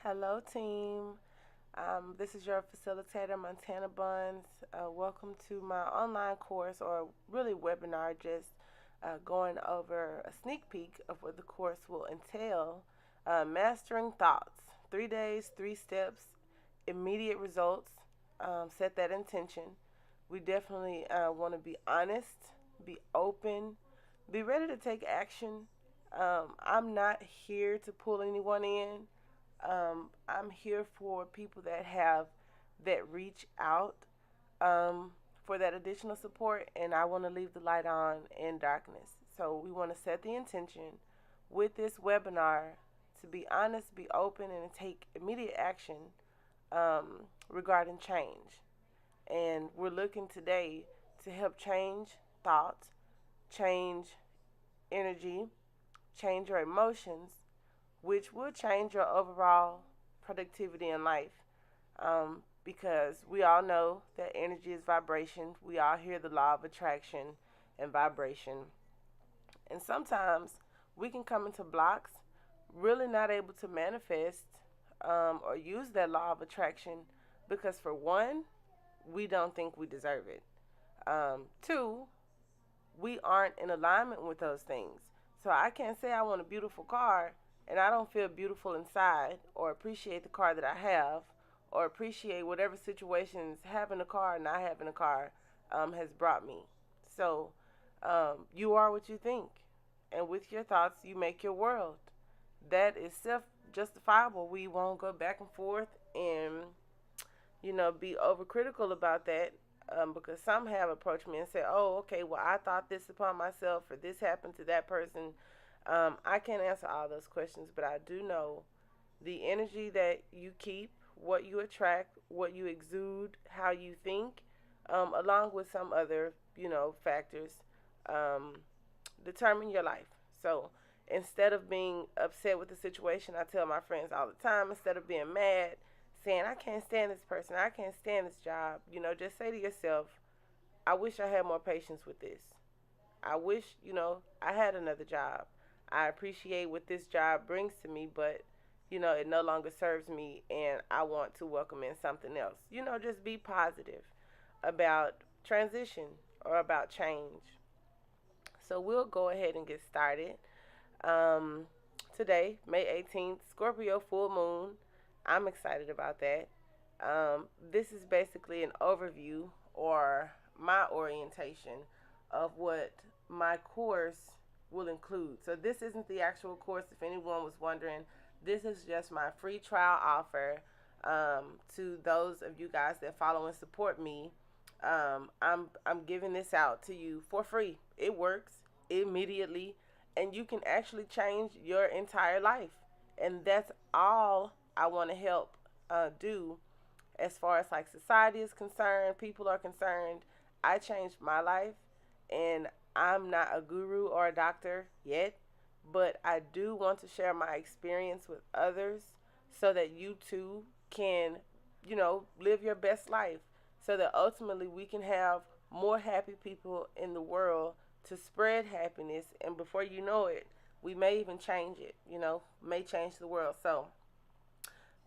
Hello, team. This is your facilitator, Montana Buns. Welcome to my online course, or really webinar, just going over a sneak peek of what the course will entail. Mastering thoughts. 3 days, 3 steps, immediate results. Set that intention. We definitely want to be honest, be open, be ready to take action. I'm not here to pull anyone in. I'm here for people that reach out for that additional support, and I want to leave the light on in darkness. So we want to set the intention with this webinar to be honest, be open, and take immediate action regarding change. And we're looking today to help change thoughts, change energy, change your emotions, which will change your overall productivity in life. Because we all know that energy is vibration. We all hear the law of attraction and vibration. And sometimes we can come into blocks, really not able to manifest or use that law of attraction because, for one, we don't think we deserve it. Two, we aren't in alignment with those things. So I can't say I want a beautiful car and I don't feel beautiful inside or appreciate the car that I have or appreciate whatever situations having a car or not having a car has brought me. So you are what you think. And with your thoughts, you make your world. That is self justifiable. We won't go back and forth and be overcritical about that because some have approached me and said, "Oh, okay, well, I thought this upon myself, or this happened to that person." I can't answer all those questions, but I do know the energy that you keep, what you attract, what you exude, how you think, along with some other, factors, um, determine your life. So instead of being upset with the situation, I tell my friends all the time, instead of being mad, saying, I can't stand this person, I can't stand this job, just say to yourself, I wish I had more patience with this. I wish, I had another job. I appreciate what this job brings to me, but, it no longer serves me and I want to welcome in something else. Just be positive about transition or about change. So we'll go ahead and get started. Um, Today, May 18th, Scorpio full moon. I'm excited about that. This is basically an overview or my orientation of what my course will include. So, this isn't the actual course, if anyone was wondering. This is just my free trial offer to those of you guys that follow and support me. I'm giving this out to you for free. It works immediately, and you can actually change your entire life. And that's all I want to help do as far as like society is concerned, people are concerned. I changed my life, and I'm not a guru or a doctor yet, but I do want to share my experience with others so that you too can, live your best life so that ultimately we can have more happy people in the world to spread happiness. And before you know it, we may even change it, may change the world. So,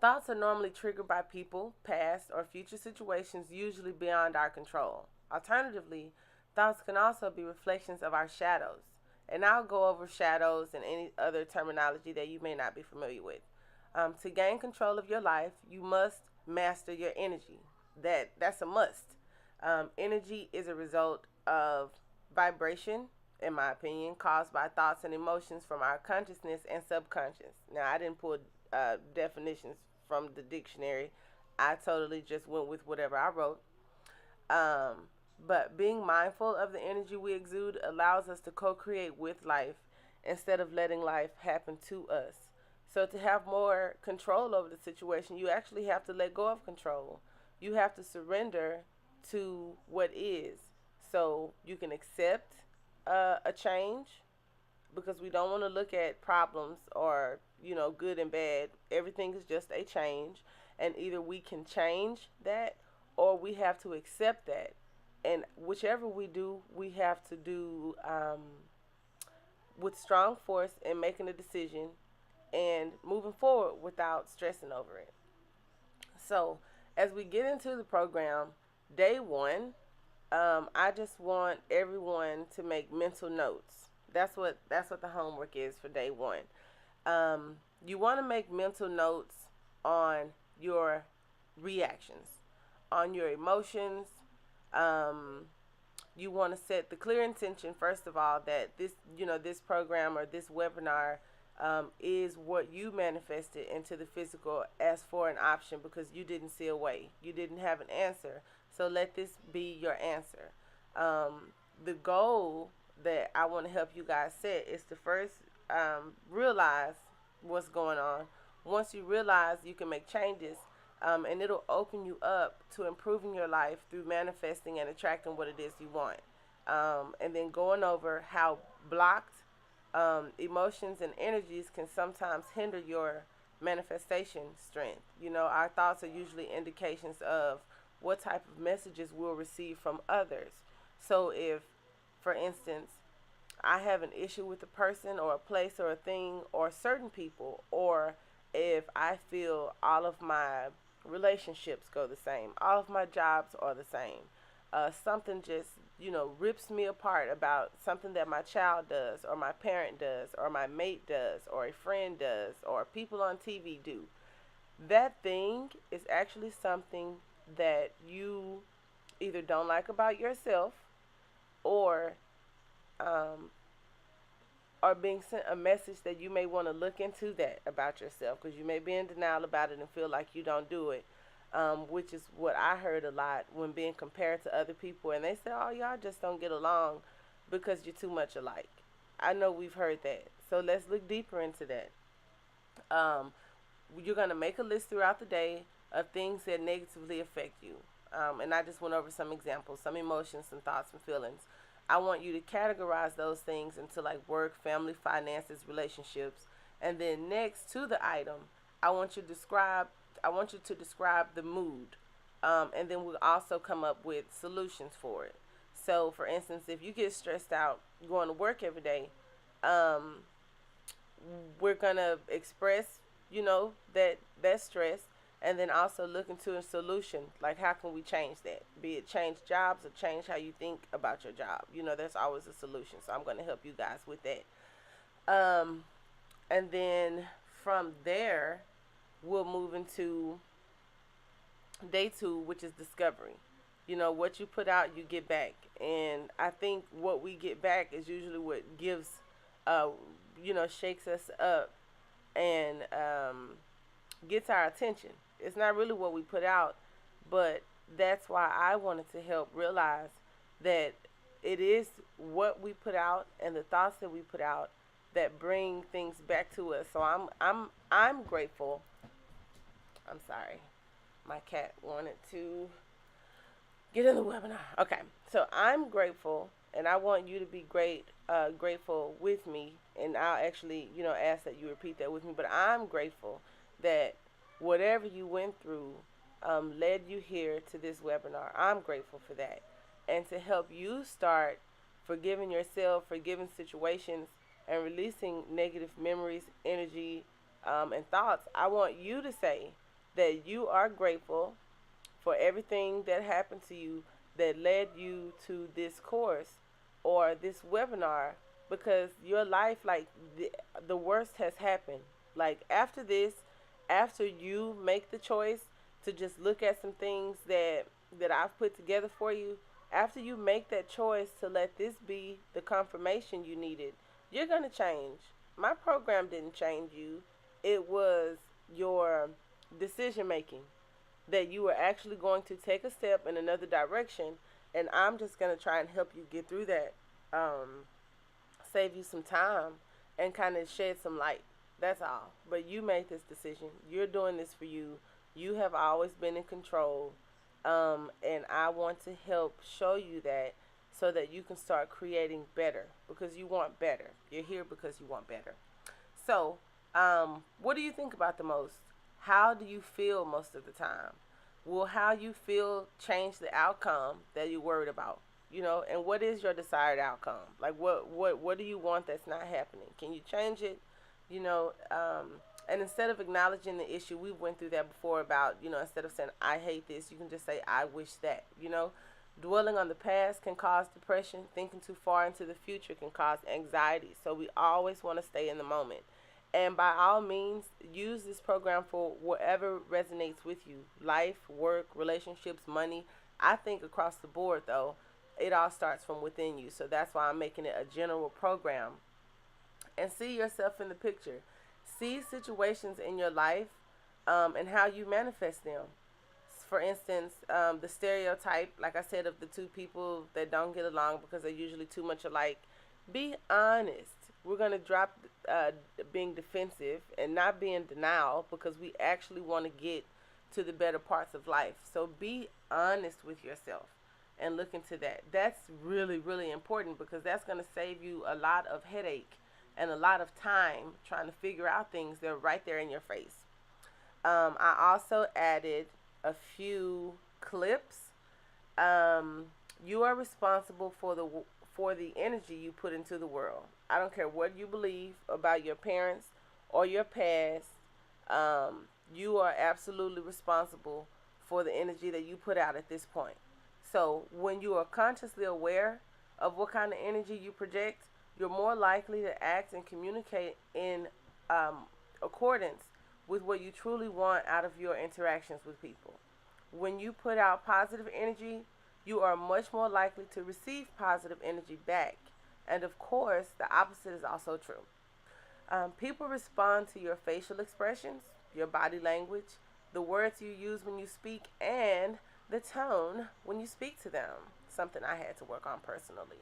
thoughts are normally triggered by people, past, or future situations usually beyond our control. Alternatively, thoughts can also be reflections of our shadows. And I'll go over shadows and any other terminology that you may not be familiar with. To gain control of your life, you must master your energy. That's a must. Energy is a result of vibration, in my opinion, caused by thoughts and emotions from our consciousness and subconscious. Now, I didn't pull definitions from the dictionary. I totally just went with whatever I wrote. Um, but being mindful of the energy we exude allows us to co create with life instead of letting life happen to us. So, to have more control over the situation, you actually have to let go of control. You have to surrender to what is. So, you can accept a change because we don't want to look at problems or, good and bad. Everything is just a change. And either we can change that or we have to accept that. And whichever we do, we have to do with strong force and making a decision and moving forward without stressing over it. So, as we get into the program, day one, I just want everyone to make mental notes. That's what the homework is for day one. You want to make mental notes on your reactions, on your emotions. Um, you want to set the clear intention first of all that this program or this webinar is what you manifested into the physical as for an option because you didn't see a way, you didn't have an answer. So let this be your answer. The goal that I want to help you guys set is to first realize what's going on. Once you realize, you can make changes, and it'll open you up to improving your life through manifesting and attracting what it is you want. And then going over how blocked emotions and energies can sometimes hinder your manifestation strength. Our thoughts are usually indications of what type of messages we'll receive from others. So if, for instance, I have an issue with a person or a place or a thing or certain people, or if I feel all of my relationships go the same, all of my jobs are the same, something just, rips me apart about something that my child does, or my parent does, or my mate does, or a friend does, or people on TV do, that thing is actually something that you either don't like about yourself, or um, are being sent a message that you may want to look into that about yourself, because you may be in denial about it and feel like you don't do it, which is what I heard a lot when being compared to other people, and they say, oh, y'all just don't get along because you're too much alike. I know we've heard that, so let's look deeper into that. um, you're going to make a list throughout the day of things that negatively affect you. And I just went over some examples, some emotions, some thoughts, and feelings. I want you to categorize those things into like work, family, finances, relationships, and then next to the item, I want you to describe. I want you to describe the mood, and then we'll also come up with solutions for it. So, for instance, if you get stressed out going to work every day, um, we're gonna express, that stress, and then also look into a solution. Like, how can we change that? Be it change jobs or change how you think about your job. There's always a solution. So I'm gonna help you guys with that. Um, and then from there, we'll move into day two, which is discovery. What you put out, you get back, and I think what we get back is usually what gives, uh, shakes us up and gets our attention. It's not really what we put out, but that's why I wanted to help realize that it is what we put out and the thoughts that we put out that bring things back to us. So I'm grateful. I'm sorry, my cat wanted to get in the webinar. Okay, so I'm grateful, and I want you to be grateful with me, and I'll actually, ask that you repeat that with me. But I'm grateful that whatever you went through led you here to this webinar. I'm grateful for that, and to help you start forgiving yourself, forgiving situations, and releasing negative memories, energy, and thoughts. I want you to say that you are grateful for everything that happened to you that led you to this course or this webinar, because your life, like, the worst has happened. Like, after this, after you make the choice to just look at some things that I've put together for you, after you make that choice to let this be the confirmation you needed, you're going to change. My program didn't change you. It was your decision making, that you are actually going to take a step in another direction, and I'm just going to try and help you get through that, save you some time, and kind of shed some light. That's all. But you made this decision. You're doing this for you. You have always been in control, and I want to help show you that so that you can start creating better, because you want better. You're here because you want better. So, what do you think about the most? How do you feel most of the time? Will how you feel change the outcome that you're worried about? And what is your desired outcome? Like, what do you want that's not happening? Can you change it? you know, and instead of acknowledging the issue, we went through that before about, instead of saying, I hate this, you can just say, I wish that. Dwelling on the past can cause depression. Thinking too far into the future can cause anxiety. So we always want to stay in the moment. And by all means, use this program for whatever resonates with you: life, work, relationships, money. I think across the board, though, it all starts from within you. So that's why I'm making it a general program. And see yourself in the picture. See situations in your life, and how you manifest them. For instance, the stereotype, like I said, of the two people that don't get along because they're usually too much alike. Be honest. We're going to drop being defensive and not be in denial, because we actually want to get to the better parts of life. So be honest with yourself and look into that. That's really, really important, because that's going to save you a lot of headache and a lot of time trying to figure out things that are right there in your face. I also added a few clips. Um, you are responsible for the energy you put into the world. I don't care what you believe about your parents or your past. You are absolutely responsible for the energy that you put out at this point. So when you are consciously aware of what kind of energy you project, you're more likely to act and communicate in accordance with what you truly want out of your interactions with people. When you put out positive energy, you are much more likely to receive positive energy back. And of course, the opposite is also true. People respond to your facial expressions, your body language, the words you use when you speak, and the tone when you speak to them. Something I had to work on personally.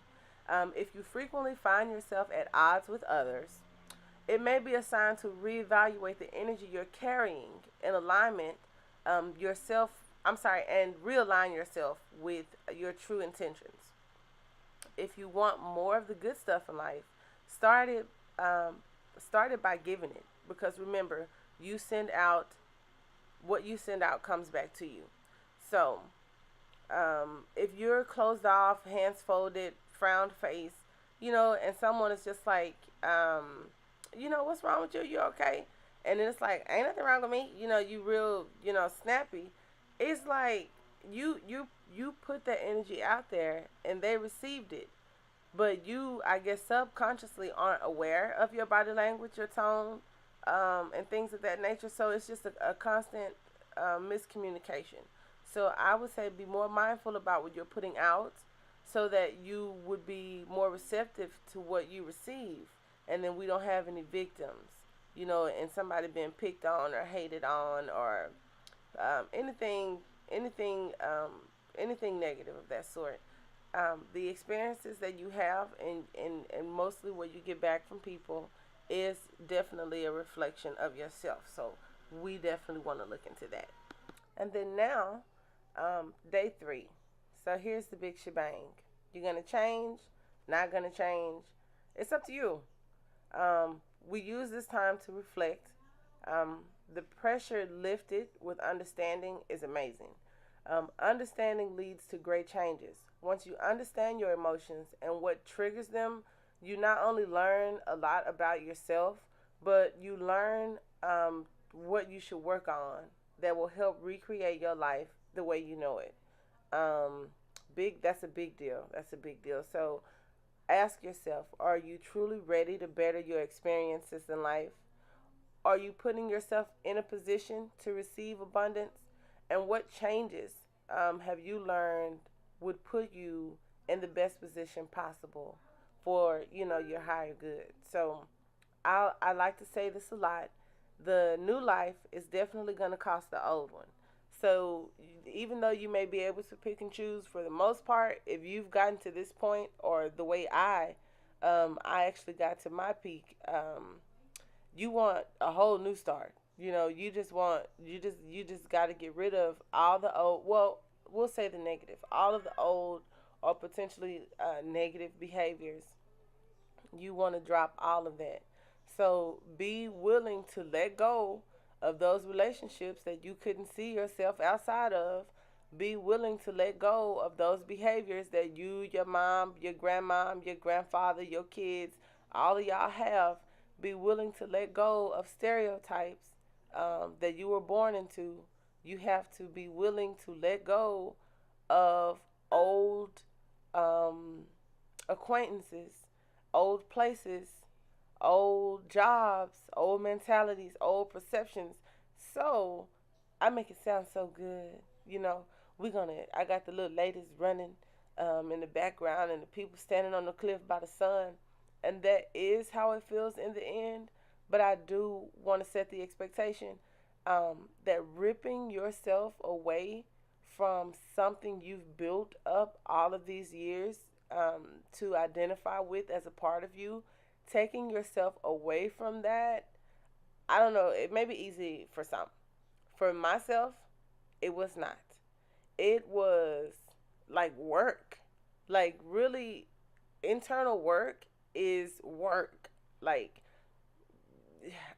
If you frequently find yourself at odds with others, it may be a sign to reevaluate the energy you're carrying in alignment yourself. I'm sorry, and realign yourself with your true intentions. If you want more of the good stuff in life, start it. Start it by giving it, because remember, you send out what you send out comes back to you. So, if you're closed off, hands folded, frowned face, and someone is just like, what's wrong with you? You okay? And then it's like, ain't nothing wrong with me. You real, snappy. It's like you put that energy out there and they received it. But you, I guess, subconsciously aren't aware of your body language, your tone, and things of that nature. So it's just a constant miscommunication. So I would say be more mindful about what you're putting out, so that you would be more receptive to what you receive. And then we don't have any victims, and somebody being picked on or hated on, or anything, anything, anything negative of that sort. The experiences that you have, and mostly what you get back from people, is definitely a reflection of yourself. So we definitely want to look into that. And then now, day 3. So here's the big shebang. You're going to change, not going to change. It's up to you. We use this time to reflect. The pressure lifted with understanding is amazing. Understanding leads to great changes. Once you understand your emotions and what triggers them, you not only learn a lot about yourself, but you learn what you should work on that will help recreate your life the way you know it. That's a big deal. That's a big deal. So ask yourself, are you truly ready to better your experiences in life? Are you putting yourself in a position to receive abundance? And what changes have you learned would put you in the best position possible for, your higher good? So I like to say this a lot. The new life is definitely going to cost the old one. So even though you may be able to pick and choose, for the most part, if you've gotten to this point, or the way I actually got to my peak, you want a whole new start. You just got to get rid of all the old. Well, we'll say the negative, all of the old or potentially negative behaviors. You want to drop all of that. So be willing to let go of those relationships that you couldn't see yourself outside of. Be willing to let go of those behaviors that you, your mom, your grandmom, your grandfather, your kids, all of y'all have. Be willing to let go of stereotypes that you were born into. You have to be willing to let go of old um, acquaintances, old places, old jobs, old mentalities, old perceptions. So I make it sound so good. You know, I got the little ladies running in the background and the people standing on the cliff by the sun. And that is how it feels in the end. But I do want to set the expectation that ripping yourself away from something you've built up all of these years to identify with as a part of you, taking yourself away from that, I don't know, it may be easy for some. For myself, it was not. It was like work. Like, really, internal work is work. Like,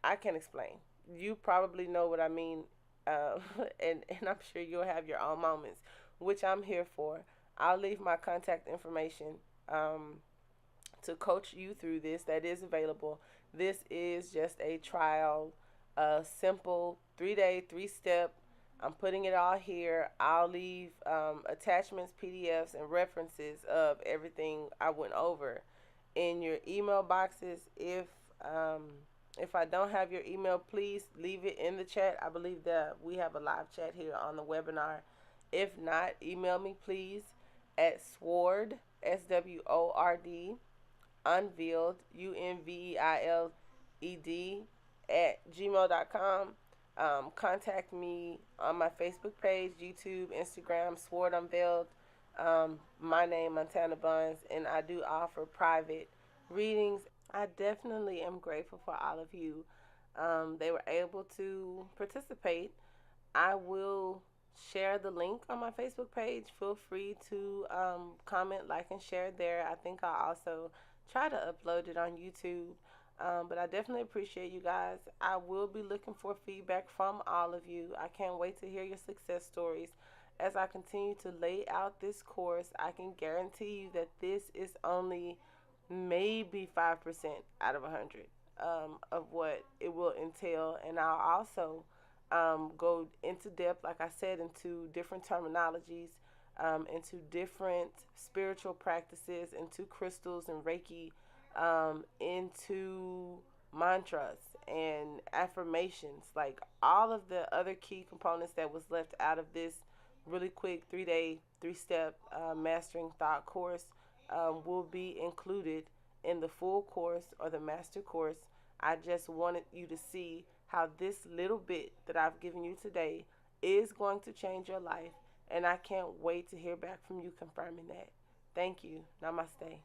I can't explain. You probably know what I mean, and I'm sure you'll have your own moments, which I'm here for. I'll leave my contact information um, to coach you through this. That is available. This is just a trial, a simple 3 day, 3 step. I'm putting it all here. I'll leave attachments, PDFs, and references of everything I went over in your email boxes. If I don't have your email, please leave it in the chat. I believe that we have a live chat here on the webinar. If not, email me please at sword, SWORD, unveiled, UNVEILED, at gmail.com. Contact me on my Facebook page, YouTube, Instagram, Sword Unveiled. My name, Montana Buns, and I do offer private readings. I definitely am grateful for all of you. They were able to participate. I will share the link on my Facebook page. Feel free to comment, like, and share there. I think I'll also try to upload it on YouTube. But I definitely appreciate you guys. I will be looking for feedback from all of you. I can't wait to hear your success stories. As I continue to lay out this course, I can guarantee you that this is only maybe 5% out of 100 of what it will entail. And I'll also go into depth, like I said, into different terminologies, into different spiritual practices, into crystals and Reiki, into mantras and affirmations, like all of the other key components that was left out of this really quick 3 day, 3 step mastering thought course will be included in the full course or the master course. I just wanted you to see how this little bit that I've given you today is going to change your life, and I can't wait to hear back from you confirming that. Thank you. Namaste.